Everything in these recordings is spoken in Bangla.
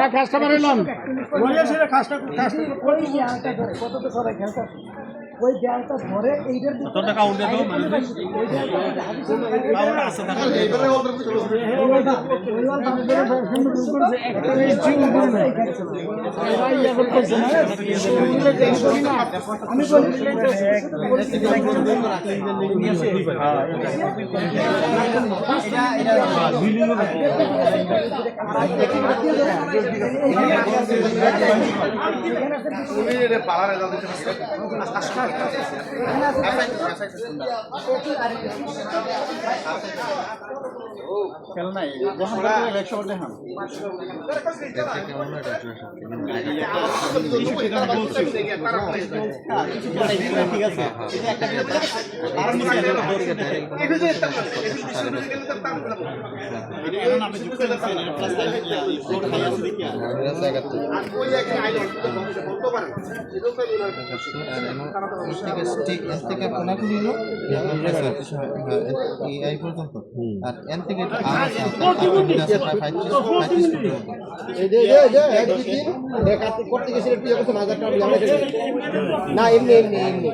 খাসটা বানাইলাম ওই দেয়ালটা ধরে এইটার কত টাকা উঠে দাও মানে কাউন্ট আছে টাকা এইবারে অর্ডার করে আমি না এমনি এমনি এমনি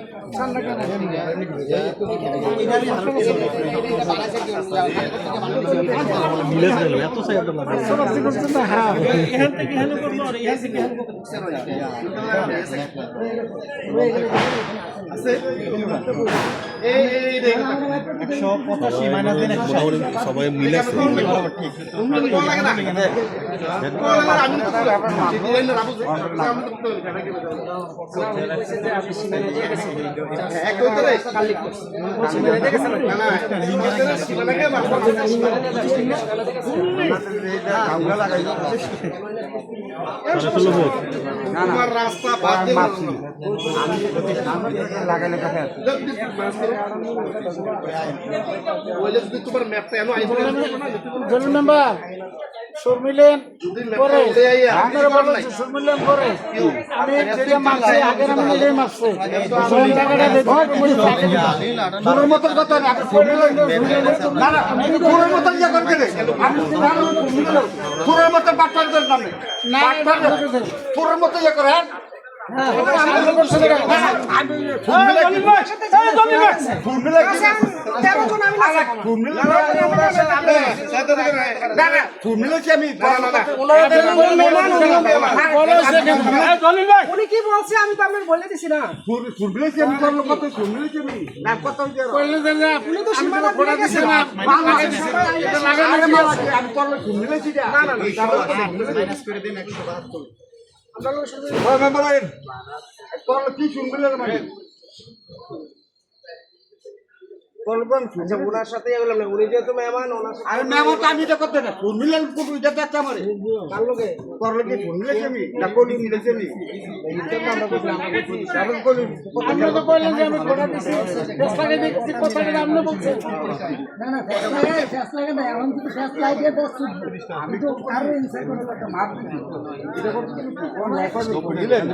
সবাই মিলে রাস্তা তোমার ম্যাপটা এমন মেম্বার শর্মিলেন করে শর্মিলেন করে আমি যেটা মারছি আগের আমি নিজেই মারছি তোর মতন কথা না তোর মতন ইয়ে করবে আমি তোর মতন বাটপার করে নামে না তোর মতো ইয়ে করে উনি কি বলছে আমি তো আপনার বলে দিছি না উনি তো সীমানা করে গেছে না কি শুনবেন মানে ওনার সাথে উনি যেহেতু মেহমান আরে মেহমান তো আমি এটা করতে না ফোন মিলেন পুরো এটা একটা মারে কার লোকে করলে কি ফোন মিলেছি আমি না কোন মিলেছি আমি আমরা তো কইলেন যে আমি ঘোড়া দিছি শেষ লাগে দেখছি কথাটা আপনি বলছেন না না শেষ লাগে না এখন যদি শেষ লাগে তো আমি তো কারো ইনসাইড করে একটা মাপ দিই এটা করতে কি কোন লেখা দিলেন